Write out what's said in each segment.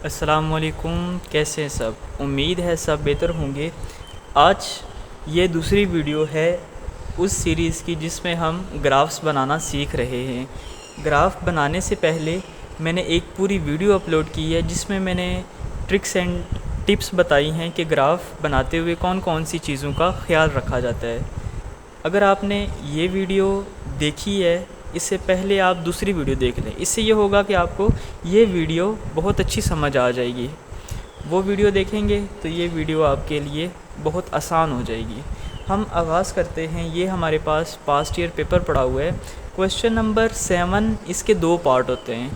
अस्सलामुअलैकुम, कैसे हैं सब। उम्मीद है सब बेहतर होंगे। आज ये दूसरी वीडियो है उस सीरीज़ की जिसमें हम ग्राफ्स बनाना सीख रहे हैं। ग्राफ बनाने से पहले मैंने एक पूरी वीडियो अपलोड की है जिसमें मैंने ट्रिक्स एंड टिप्स बताई हैं कि ग्राफ बनाते हुए कौन कौन सी चीज़ों का ख्याल रखा जाता है। अगर आपने ये वीडियो देखी है, इससे पहले आप दूसरी वीडियो देख लें। इससे ये होगा कि आपको ये वीडियो बहुत अच्छी समझ आ जाएगी। वो वीडियो देखेंगे तो ये वीडियो आपके लिए बहुत आसान हो जाएगी। हम आगाज़ करते हैं। ये हमारे पास पास्ट ईयर पेपर पड़ा हुआ है। क्वेश्चन नंबर 7, इसके 2 पार्ट होते हैं।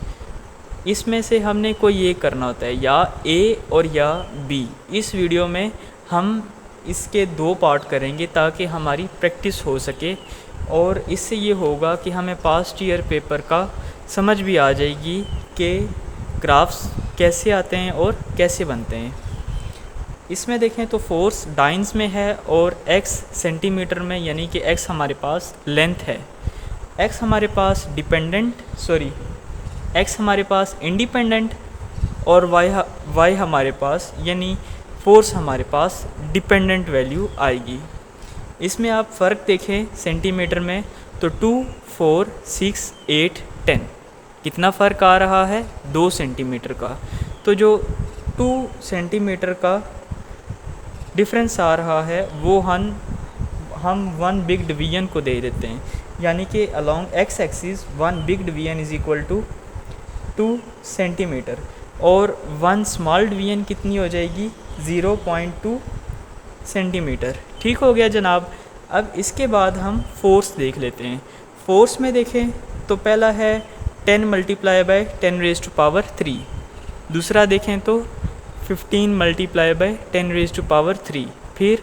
इसमें से हमने कोई एक करना होता है, या ए और या बी। इस वीडियो में हम इसके 2 पार्ट करेंगे ताकि हमारी प्रैक्टिस हो सके, और इससे ये होगा कि हमें पास्ट ईयर पेपर का समझ भी आ जाएगी कि ग्राफ्स कैसे आते हैं और कैसे बनते हैं। इसमें देखें तो फोर्स डाइन्स में है और एक्स सेंटीमीटर में, यानी कि एक्स हमारे पास लेंथ है। एक्स हमारे पास एक्स हमारे पास इंडिपेंडेंट और वाई हमारे पास, यानी फोर्स हमारे पास डिपेंडेंट वैल्यू आएगी। इसमें आप फ़र्क देखें सेंटीमीटर में तो 2, 4, 6, 8, 10 कितना फ़र्क आ रहा है, 2 सेंटीमीटर का। तो जो 2 सेंटीमीटर का डिफरेंस आ रहा है वो हम 1 बिग डिवीजन को दे देते हैं, यानी कि along X axis 1 big division is equal to 2 centimetre, और 1 स्मॉल डिवीजन कितनी हो जाएगी, 0.2 सेंटीमीटर। ठीक हो गया जनाब। अब इसके बाद हम फोर्स देख लेते हैं। फोर्स में देखें तो पहला है 10 multiply by 10 raise to power 3। दूसरा देखें तो 15 multiply by 10 raise to power 3। फिर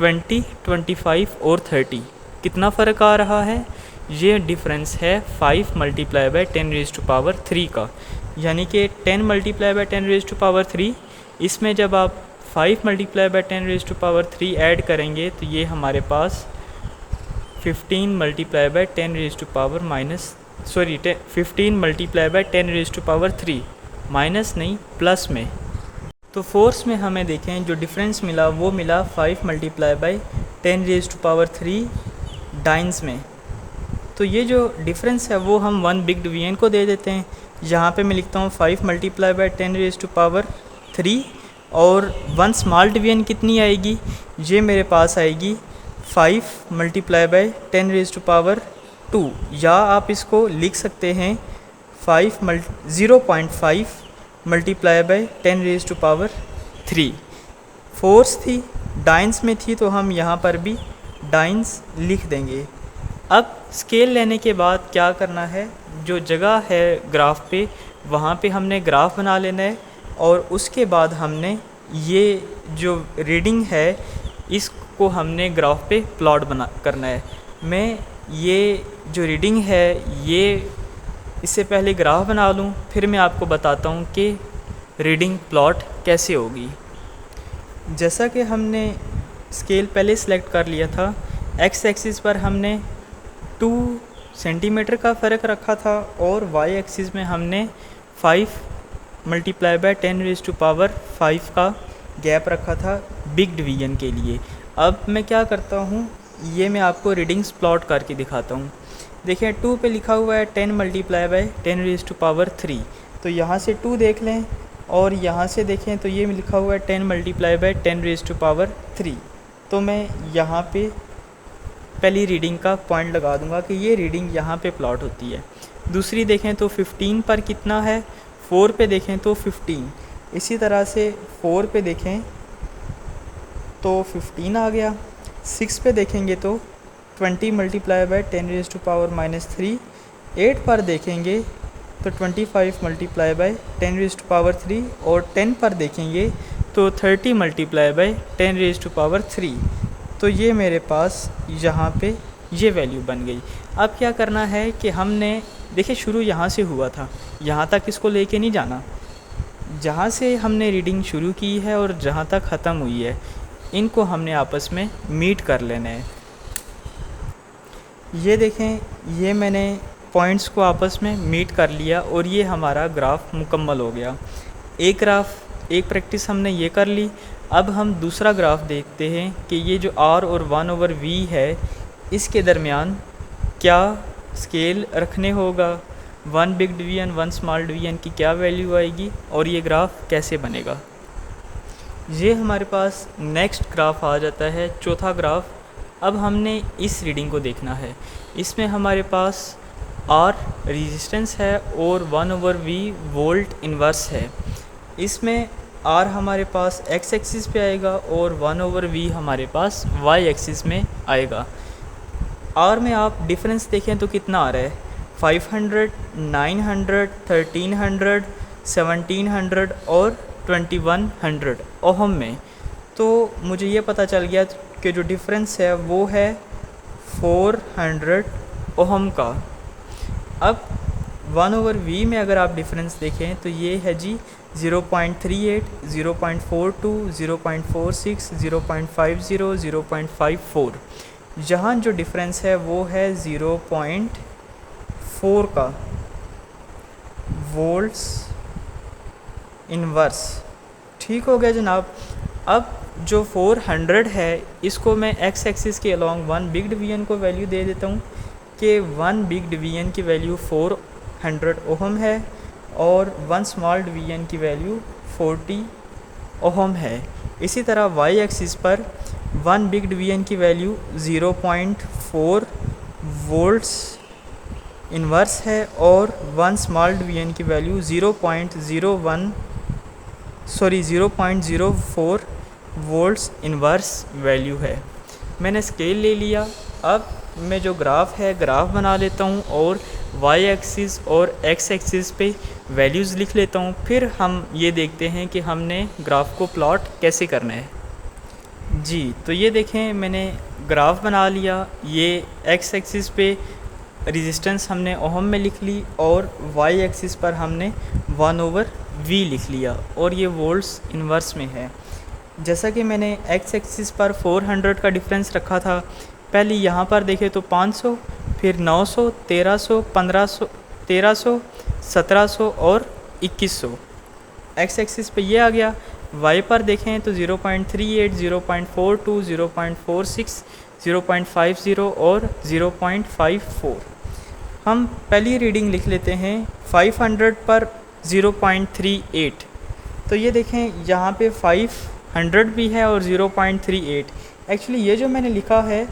20, 25 और 30 कितना फ़र्क आ रहा है, ये डिफरेंस है 5 multiply by 10 raise to power 3 का, यानी कि 10 multiply by 10 raise to power 3। इसमें जब आप 5 multiply by 10 raise to power 3 add करेंगे तो ये हमारे पास 15 multiply by 10 raise to power 15 multiply by 10 raise to power 3, minus नहीं प्लस में। तो फोर्स में हमें देखें जो डिफरेंस मिला वो मिला 5 multiply by 10 raise to power 3 dynes में। तो ये जो डिफरेंस है वो हम 1 बिग डिवीजन को दे देते हैं। यहाँ पे मैं लिखता हूँ 5 multiply by 10 raise to power 3, और 1 स्मॉल डिवीजन कितनी आएगी, ये मेरे पास आएगी 5 multiply by 10 raise to power 2, या आप इसको लिख सकते हैं 0.5 multiply by 10 raise to power 3। Force थी, डाइन्स में थी, तो हम यहाँ पर भी डाइन्स लिख देंगे। अब स्केल लेने के बाद क्या करना है, जो जगह है ग्राफ पे वहाँ पे हमने ग्राफ बना लेना है, और उसके बाद हमने ये जो रीडिंग है इसको हमने ग्राफ पे प्लॉट करना है। मैं ये जो रीडिंग है ये इससे पहले ग्राफ बना लूँ, फिर मैं आपको बताता हूँ कि रीडिंग प्लॉट कैसे होगी। जैसा कि हमने स्केल पहले सेलेक्ट कर लिया था, एक्स एक्सिस पर हमने 2 सेंटीमीटर का फ़र्क रखा था, और वाई एक्सिस में हमने 5 multiply by 10 raise to power 5 का गैप रखा था बिग डिवीजन के लिए। अब मैं क्या करता हूँ, ये मैं आपको रीडिंग्स प्लॉट करके दिखाता हूँ। देखिए 2 पे लिखा हुआ है 10 multiply by 10 raise to power 3, तो यहाँ से 2 देख लें, और यहाँ से देखें तो ये लिखा हुआ है 10 multiply by 10 raise to power 3। तो मैं यहाँ पे पहली रीडिंग का पॉइंट लगा दूँगा कि ये रीडिंग यहाँ पे प्लॉट होती है। दूसरी देखें तो 15 पर कितना है, 4 पे देखें तो 15, इसी तरह से 4 पे देखें तो 15 आ गया। 6 पे देखेंगे तो 20 multiply by 10 raise to power -3। 8 पर देखेंगे तो 25 multiply by 10 raise to power 3, और 10 पर देखेंगे तो 30 multiply by 10 raise to power 3। तो ये मेरे पास यहाँ पे ये वैल्यू बन गई। अब क्या करना है कि हमने देखिए शुरू यहाँ से हुआ था, यहाँ तक इसको लेके नहीं जाना। जहाँ से हमने रीडिंग शुरू की है और जहाँ तक ख़त्म हुई है, इनको हमने आपस में मीट कर लेना है। ये देखें, ये मैंने पॉइंट्स को आपस में मीट कर लिया और ये हमारा ग्राफ मुकम्मल हो गया। एक प्रैक्टिस हमने ये कर ली। अब हम दूसरा ग्राफ देखते हैं कि ये जो r और 1/v है इसके दरमियान क्या स्केल रखने होगा, 1 बिग डिवीजन 1 स्मॉल डिवीजन की क्या वैल्यू आएगी और ये ग्राफ कैसे बनेगा। ये हमारे पास नेक्स्ट ग्राफ आ जाता है, चौथा ग्राफ। अब हमने इस रीडिंग को देखना है। इसमें हमारे पास R रेजिस्टेंस है और 1/v वोल्ट इन्वर्स है। इसमें R हमारे पास x एक्सिस पे आएगा और 1/v हमारे पास y एक्सिस में आएगा। R में आप डिफरेंस देखें तो कितना आ रहा है, 500, 900, 1300, 1700 और 2100 ओहम में। तो मुझे ये पता चल गया कि जो डिफरेंस है वो है 400 ओहम का। अब 1/v में अगर आप डिफरेंस देखें तो ये है जी 0.38, 0.42, 0.46, 0.50, 0.54। जहाँ जो डिफरेंस है वो है 0.4 का वोल्ट्स इन्वर्स। ठीक हो गया जनाब। अब जो 400 है इसको मैं x एक्सिस के अलॉन्ग 1 बिग डिवीजन को वैल्यू दे देता हूँ कि 1 बिग डिवीजन की वैल्यू 400 ओहम है और 1 स्मॉल डिवीजन की वैल्यू 40 ओहम है। इसी तरह y एक्सिस पर 1 बिग डिवीजन की वैल्यू 0.4 वोल्ट्स इन्वर्स है और 1 स्मॉल डिवीजन की वैल्यू 0.04 वोल्ट्स इन्वर्स वैल्यू है। मैंने स्केल ले लिया। अब मैं जो ग्राफ है ग्राफ बना लेता हूँ और y एक्सिस और x एक्सिस पे वैल्यूज़ लिख लेता हूँ। फिर हम ये देखते हैं कि हमने ग्राफ को प्लॉट कैसे करना है। जी तो ये देखें मैंने ग्राफ बना लिया। ये x एक्सिस पे रेजिस्टेंस हमने ओहम में लिख ली और y एक्सिस पर हमने 1/v लिख लिया और ये वोल्ट्स इन्वर्स में है। जैसा कि मैंने x एक्सिस पर 400 का डिफरेंस रखा था, पहले यहाँ पर देखें तो 500, फिर 900, 1300, 1500, 1300, 1700 और 2100 x एक्सिस पे ये आ गया। y पर देखें तो 0.38, 0.42, 0.46, 0.50 और 0.54। हम पहली रीडिंग लिख लेते हैं 500 पर 0.38। तो ये देखें यहाँ पे 500 भी है और 0.38। एक्चुअली ये जो मैंने लिखा है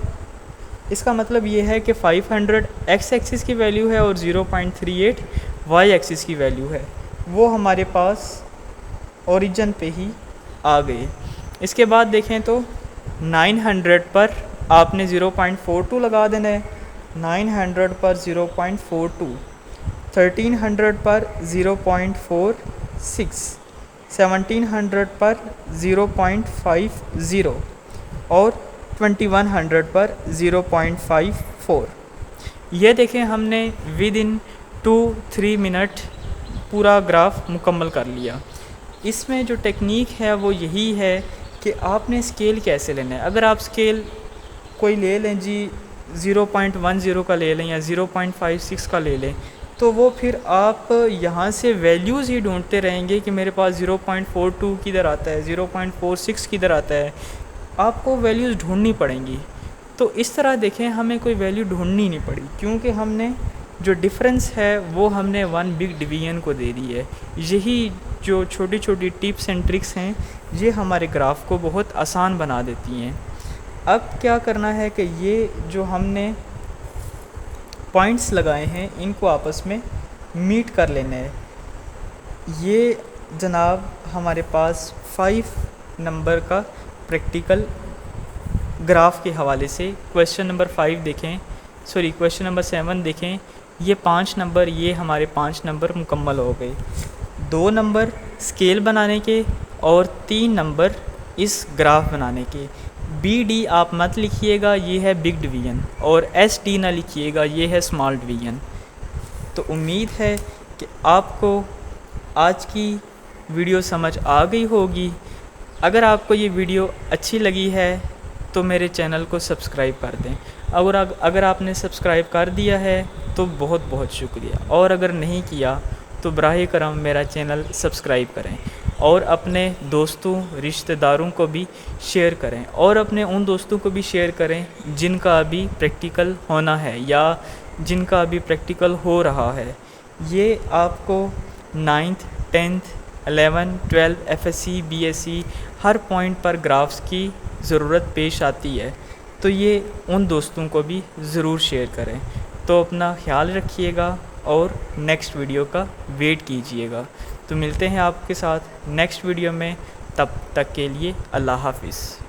इसका मतलब ये है कि 500 x एक्सिस की वैल्यू है और 0.38 y एक्सिस की वैल्यू है। वो हमारे पास ओरिजिन पे ही आ गए। इसके बाद देखें तो 900 पर आपने 0.42 लगा देना है, 900 पर 0.42, 1300 पर 0.46, 1700 पर 0.50 और 2100 पर 0.54। ये देखें हमने विद इन 2-3 मिनट पूरा ग्राफ मुकम्मल कर लिया। इसमें जो टेक्निक है वो यही है कि आपने स्केल कैसे लेना है। अगर आप स्केल कोई ले लें जी 0.10 का ले लें या 0.56 का ले लें तो वो फिर आप यहाँ से वैल्यूज़ ही ढूंढते रहेंगे कि मेरे पास 0.42 किधर आता है, 0.46 किधर आता है। आपको वैल्यूज़ ढूंढनी पड़ेंगी। तो इस तरह देखें हमें कोई वैल्यू ढूंढनी नहीं पड़ी क्योंकि हमने जो डिफरेंस है वो हमने 1 बिग डिवीजन को दे दी है। यही जो छोटी छोटी टिप्स एंड ट्रिक्स हैं ये हमारे ग्राफ को बहुत आसान बना देती हैं। अब क्या करना है कि ये जो हमने पॉइंट्स लगाए हैं इनको आपस में मीट कर लेना है। ये जनाब हमारे पास 5 नंबर का प्रैक्टिकल ग्राफ के हवाले से क्वेश्चन नंबर 5 देखें, सॉरी क्वेश्चन नंबर 7 देखें। ये 5 नंबर, ये हमारे 5 नंबर मुकम्मल हो गए। 2 नंबर स्केल बनाने के और 3 नंबर इस ग्राफ बनाने के। BD आप मत लिखिएगा, ये है बिग डिवीजन, और SD ना लिखिएगा, ये है स्मॉल डिवीजन। तो उम्मीद है कि आपको आज की वीडियो समझ आ गई होगी। अगर आपको ये वीडियो अच्छी लगी है तो मेरे चैनल को सब्सक्राइब कर दें। अगर आपने सब्सक्राइब कर दिया है तो बहुत बहुत शुक्रिया, और अगर नहीं किया तो बराह करम मेरा चैनल सब्सक्राइब करें और अपने दोस्तों रिश्तेदारों को भी शेयर करें और अपने उन दोस्तों को भी शेयर करें जिनका अभी प्रैक्टिकल होना है या जिनका अभी प्रैक्टिकल हो रहा है। ये आपको 9th 10th 11 12 FSC BSc हर पॉइंट पर ग्राफ्स की ज़रूरत पेश आती है, तो ये उन दोस्तों को भी ज़रूर शेयर करें। तो अपना ख्याल रखिएगा और नेक्स्ट वीडियो का वेट कीजिएगा। तो मिलते हैं आपके साथ नेक्स्ट वीडियो में, तब तक के लिए अल्लाह हाफ़िज़।